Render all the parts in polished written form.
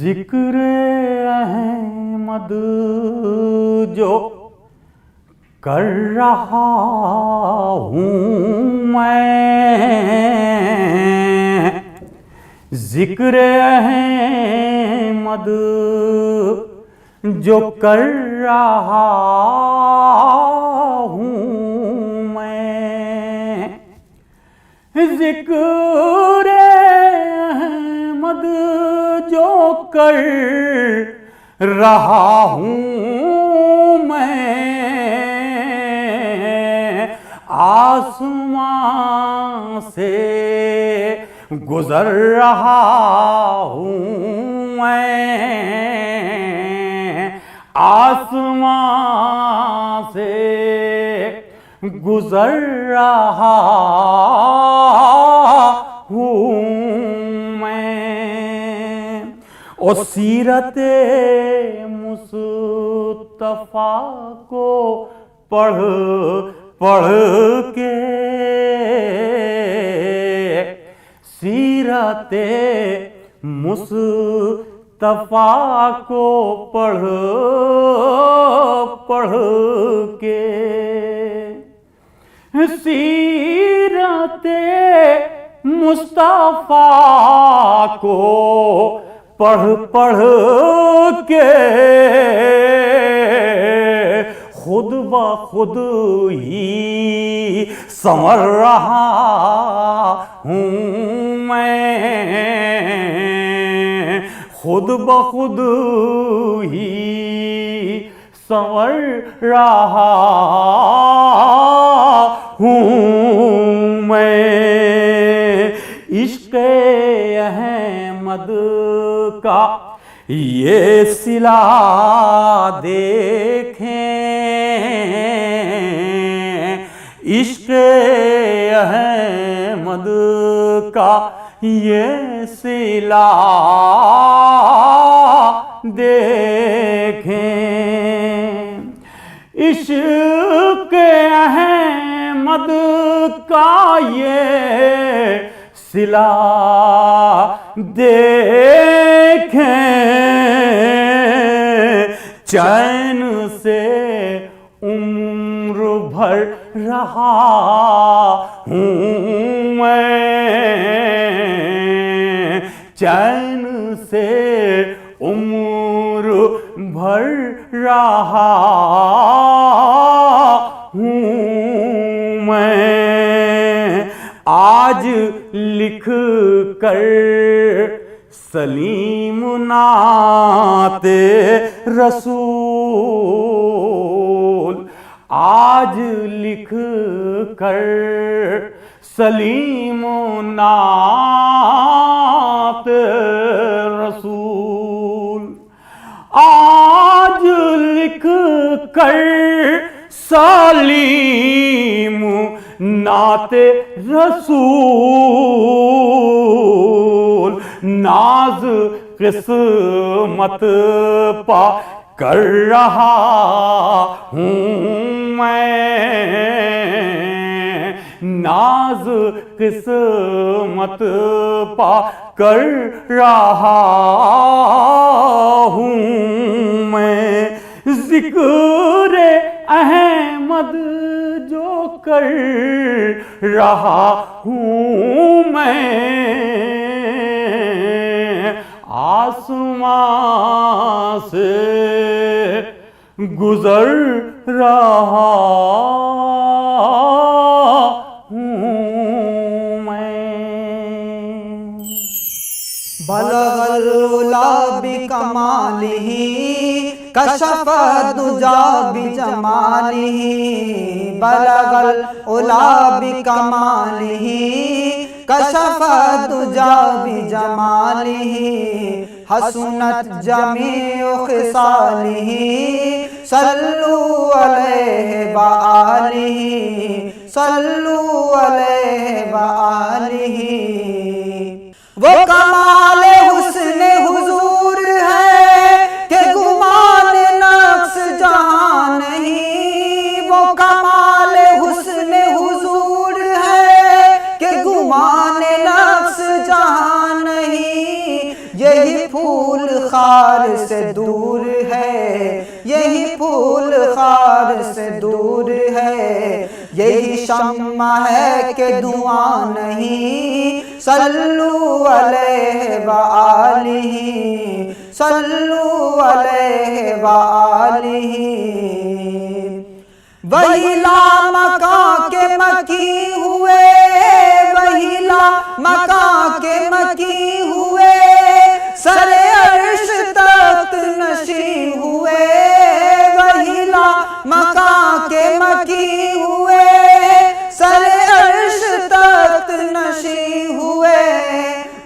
ذکر احمد جو کر رہا ہوں میں، ذکر احمد جو کر رہا ہوں میں، ذکر احمد جو کر رہا ہوں میں، آسمان سے گزر رہا ہوں میں، آسمان سے گزر رہا ہوں میں، اور سیرت مصطفیٰ کو پڑھ کے، سیرت مصطفیٰ کو پڑھ کے، سیرت مصطفیٰ کو پڑھ کے، خود بخود ہی سنور رہا ہوں میں، خود بخود ہی سنور رہا ہوں میں، عشق احمد کا یہ صلہ دیکھیں، عشق احمد کا یہ صلہ دیکھیں، عشق احمد کا یہ صلہ دیکھیں، چین سے عمر بھر رہا ہوں میں، چین سے عمر بھر رہا ہوں میں، آج لکھ کر سلیم نعت رسول، آج لکھ کر سلیم نعت رسول، آج لکھ کر سلیم نعت رسول، ناز قسمت پا کر رہا ہوں میں، ناز قسمت پا کر رہا ہوں میں، ذکر احمد جو کر رہا ہوں میں، آسمان سے گزر رہا ہوں میں۔ بلغ العلا بکمالہ کشف الدجا بجمالہ، بلغ العلا بکمالہ کشف الدجا بجمالہ، حسنت جمیع خصالہ صلو علیہ وآلہ، صلو علیہ وآلہ، وہ کمال حسن حضور ہے کہ گمان نقص جہاں نہیں، وہ کمال حسن حضور ہے کہ گمان نقص جہاں نہیں، یہی پھول خار سے دور ہے، یہی پھول خار سے دور ہے، یہی شمع ہے کہ دھواں نہیں، صلو علیہ وآلہ، صلو علیہ وآلہ۔ وہی لامکاں کے مکی ہوئے، وہی لامکاں کے مکی ہوئے، سر عرش تخت نشین ہوئے، وہی لامکاں کے مکی ہوئے، سر عرش تخت نشین ہوئے۔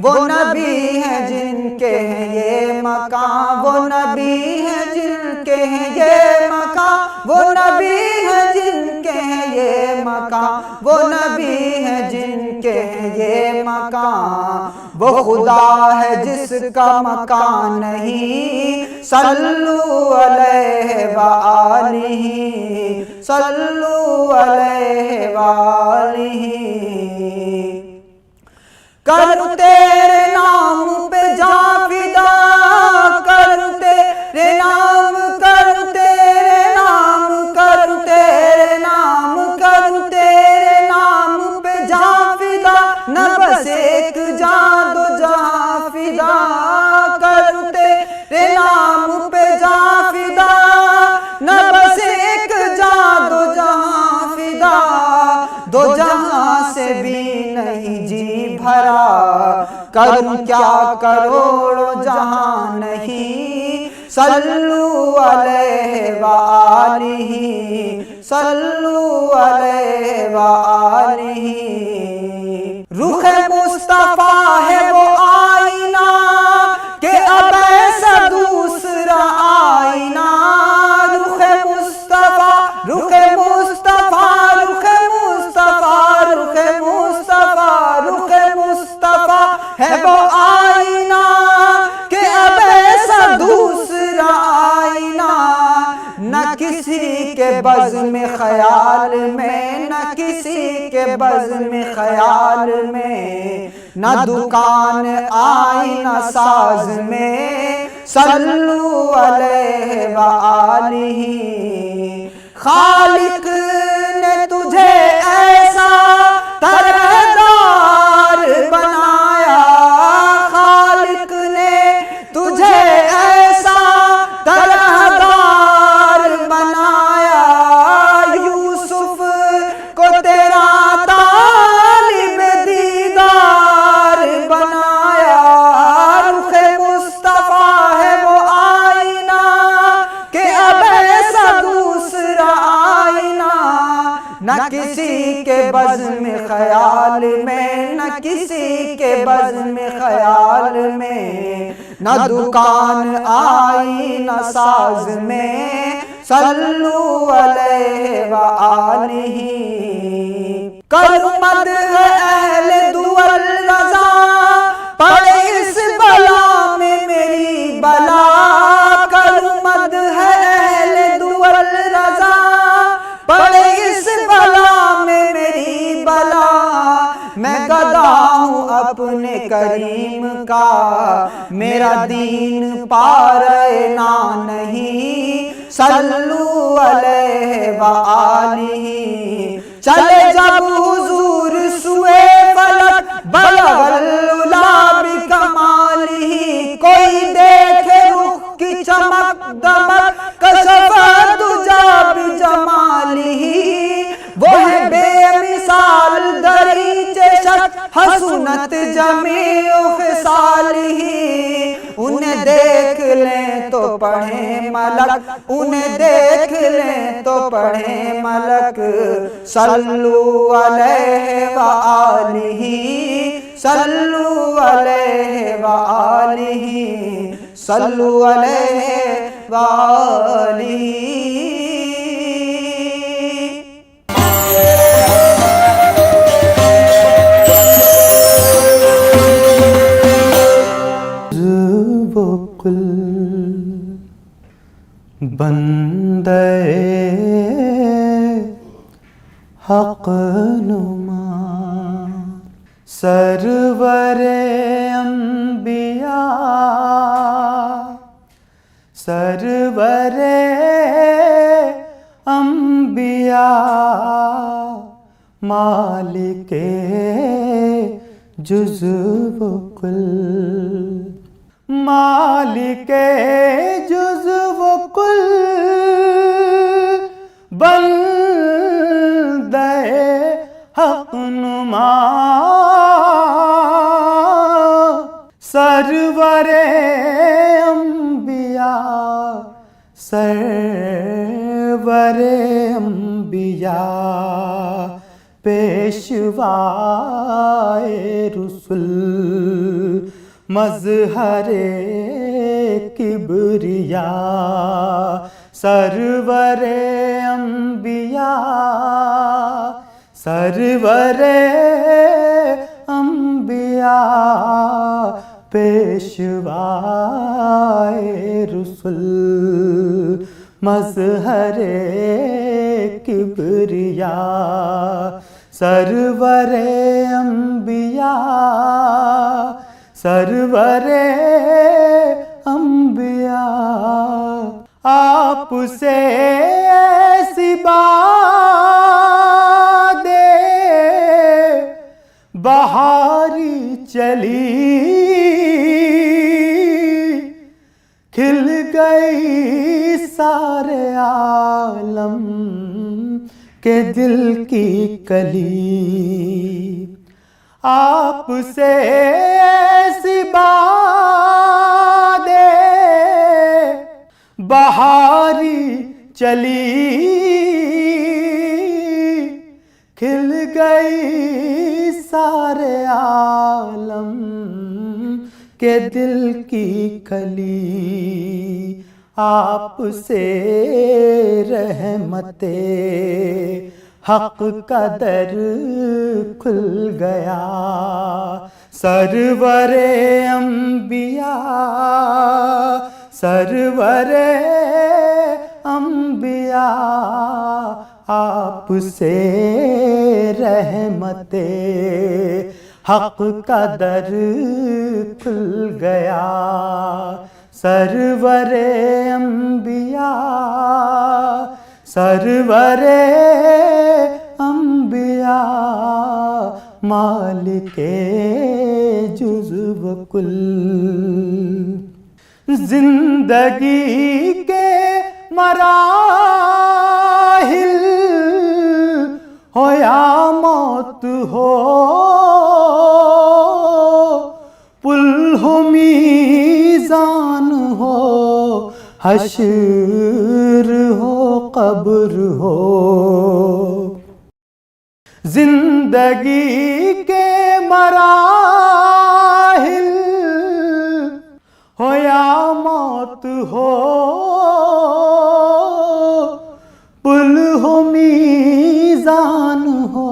وہ نبی ہیں جن کے ہیں یہ مقام، وہ نبی ہیں جن کے ہیں یہ مقام، وہ نبی ہیں جن کے ہیں یہ مقام، وہ نبی ہیں جن کے ہیں یہ مقام۔ وہ خدا ہے جس کا مکان نہیں، صلو علیہ وآلہ، صلو علیہ وآلہ۔ کروں تیرے نام پہ جاں فدا، کروں تیرے نام، کروں تیرے نام، کروں تیرے نام، کروں تیرے نام پہ جاں فدا، نہ بس ایک جاں دو جہاں فدا، کروں تیرے نام پہ جاں فدا، نہ بس ایک جاں دو جہاں فدا۔ دو جہاں سے بھی نہیں جی بھرا، کروں کیا کروڑوں جہاں نہیں، صلو علیہ وآلہ، صلو علیہ وآلہ۔ رخ مصطفیٰ ہے وہ آئینہ کہ اب ایسا دوسرا آئینہ، رخ مصطفیٰ، رخ مصطفیٰ، رخ مصطفیٰ، رخ مصطفیٰ، رخ مصطفیٰ ہے وہ آئینہ کہ اب ایسا دوسرا آئینہ۔ نہ کسی کے بزم خیال میں، نہ کسی کے بزم خیال میں، نہ دکان آئینہ ساز میں، صلو علیہ وآلہ۔ خالق نے تجھے ایسا طرحدار بنایا، خالق نے تجھے ایسا طرحدار بنایا، یوسف کو تیرا طالب دیدار بنایا۔ رخ مصطفیٰ ہے وہ آئینہ کہ اب ایسا دوسرا آئینہ، نہ کسی کے بزم خیال میں، نہ کسی کے بزم خیال میں، نہ دکان آئینہ ساز میں، صلو علیہ وآلہ۔ کروں مدح اہل دول رضا، پڑے اس بلا میں میری بلا، کروں مدح اہل دول رضا، پڑے اس بلا میں میری بلا۔ میں گدا ہوں اپنے کریم کا، میرا دین پارنا نہیں، صلو علیہ وآلہ۔ چلے جب حضور سوئے فلک، بلغ العلا بکمالہ، کوئی دیکھے رخ کی چمک دمک، کشف الدجی بجمالہ۔ وہ ہے بے مثال دریچے شک، حسنت جمیع خصالہ۔ انہیں دیکھ لیں تو پڑھیں ملک، انہیں دیکھ لیں تو پڑھیں ملک، صلو علیہ وآلہ، صلو علیہ وآلہ، صلو علیہ وآلہ۔ بندے حق نما سرور انبیاء سرور انبیاء مالک جزو و کل، مالک جزو و کل، بندہ حق نما سرور انبیاء، سرور انبیاء، پیشوائے رسول، مظہر کبریاء، سرور انبیاء، سرور انبیاء، پیشوائے رسول، مظہر کبریاء، سرور انبیاء، سرور انبیاء، آپ سے ایسی باد بہاری چلی، کھل گئی سارے عالم کے دل کی کلی، آپ سے ایسی باد بہاری چلی، کھل گئی سارے عالم کے دل کی کلی، آپ سے رحمت حق کا در کھل گیا، سرور انبیاء، سرور انبیاء، آپ سے رحمت حق کا در کھل گیا، سرور انبیاء، سرور انبیاء، مالک جزو و کل، زندگی کے مراحل ہو یا موت ہو، پل ہو میزان ہو، حشر ہو قبر ہو، زندگی کے مراحل ہو یا موت ہو، پل ہو میزان ہو،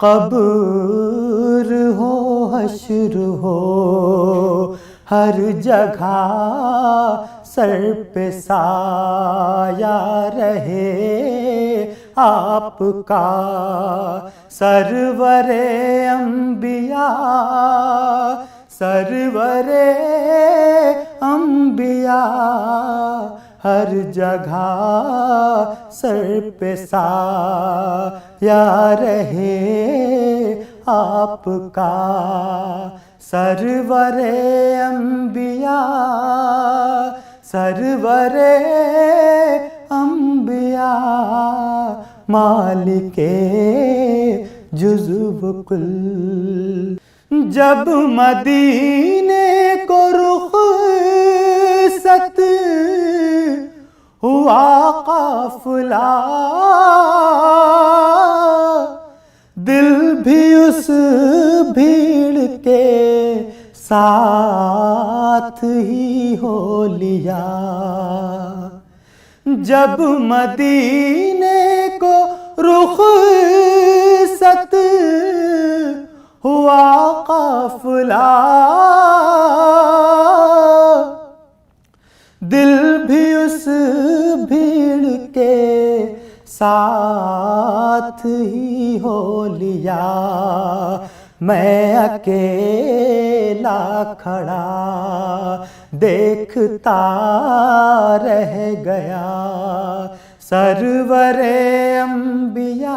قبر ہو حشر ہو، ہر جگہ سر پہ سایہ رہے آپ کا، سرور انبیاء، سرور انبیاء، ہر جگہ سر پہ سایہ رہے آپ کا، سرور انبیاء، سرور انبیاء، مالک جزو و کل، جب مدینے کو رخصت ہوا قافلہ، دل بھی اس بھیڑ کے ساتھ ہی ہو لیا، جب مدینے کو رخصت ہوا قافلہ، دل بھی اس بھیڑ کے ساتھ ہی ہو لیا، میں اکیلا کھڑا دیکھتا رہ گیا سرور انبیاء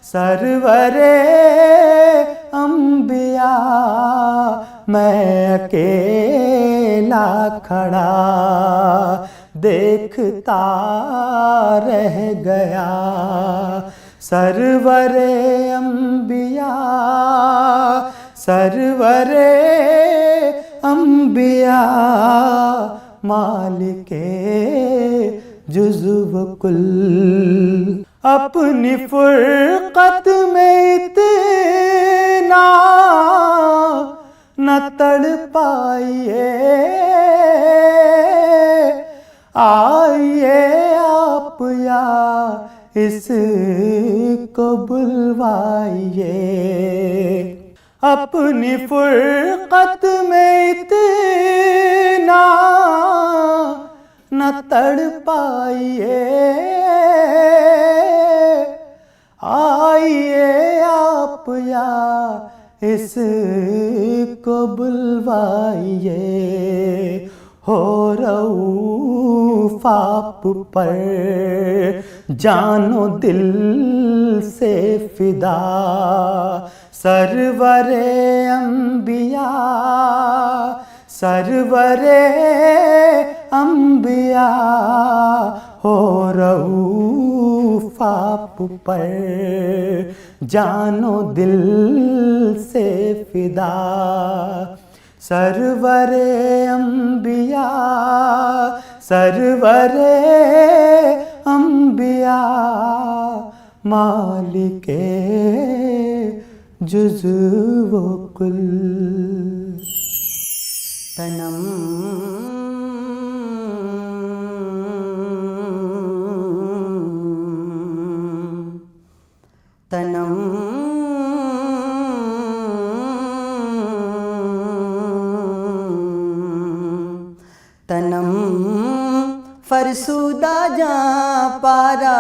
سرور انبیاء میں اکیلا کھڑا دیکھتا رہ گیا سرور انبیاء سرور انبیاء مالک جزو کل اپنی فرقت میں اتنا نہ تڑ پائیے آئیے آپ یا اس کو بلوائیے اپنی فرقت میں اتنا نہ تڑ پائیے آئیے آپ یا اس کو بلوائیے ہو رؤوف آپ پر جان و دل سے فدا سرور انبیاء سرور انبیاء ہو رؤوف آپ پر جان و دل سے فدا سرور انبیاء سرور انبیاء مالک جزو و کل تنم تنم فرسودہ جاں پارا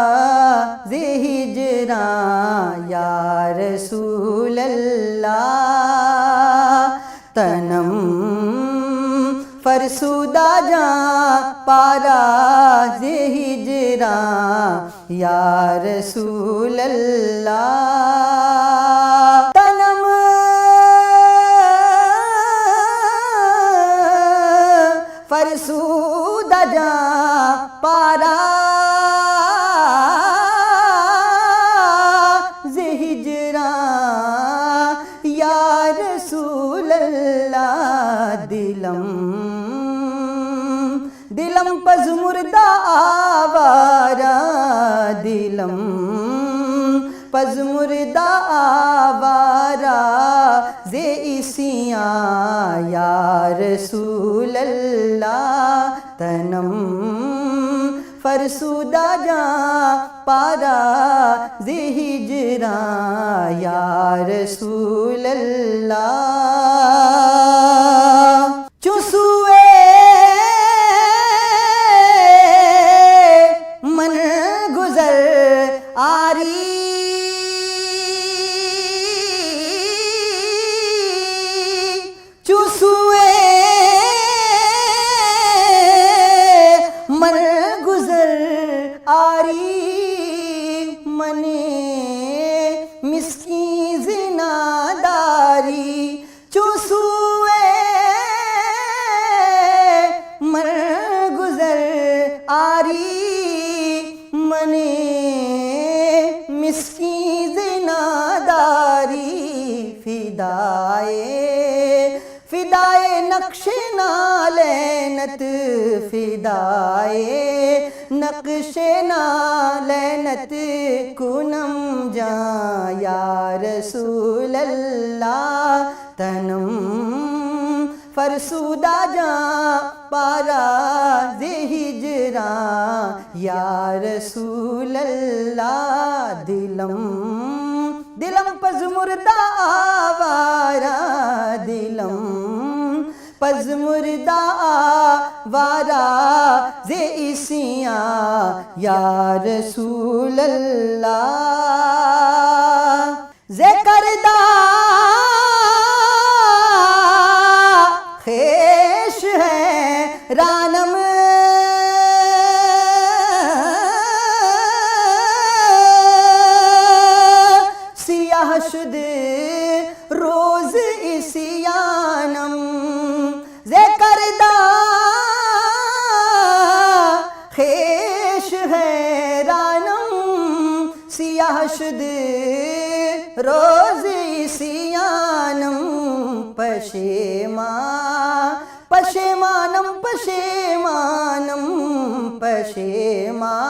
ز ہجراں یا رسول اللہ تنم فرسودہ جاں پارا ز ہجراں یا رسول اللہ تنم فرسودہ جاں پارا ز ہجراں یا رسول اللہ دلم پز مردہ آوارا دلم پز مردہ آوارا ز عیسیاں یا رسول اللہ تنم فرسودہ جاں پارا ز ہجراں یا رسول اللہ چسوے من گزر آری چسوے من گزر آری من مسکین زناداری چسوے من گزر آری من مسکین زناداری فدائے نقش نالینت فدائے نقش نالینت کنم جاں یا رسول اللہ تنم فرسودہ جاں پارا ز ہجراں یا رسول اللہ دلم پز مردہ آوارا دلم پز مردہ آوارا ز عیسیاں یا رسول اللہ ذکردہ خیش ہے رانم سیاہ شد روز اسیانم ذکردہ خیش ہے رانم سیاہ شد روز اسیانم پشیمانم پشیمانم پشیمانم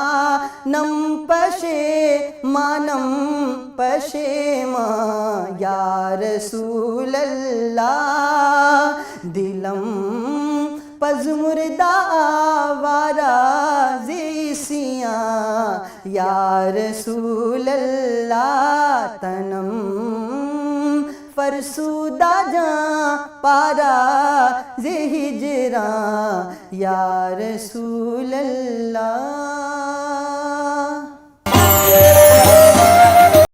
پشیمانم پشیمان یا رسول اللہ دلم پز مردہ آوارہ زیسیاں یا رسول اللہ تنم فرسودہ جاں پارا زی ہجراں یا رسول اللہ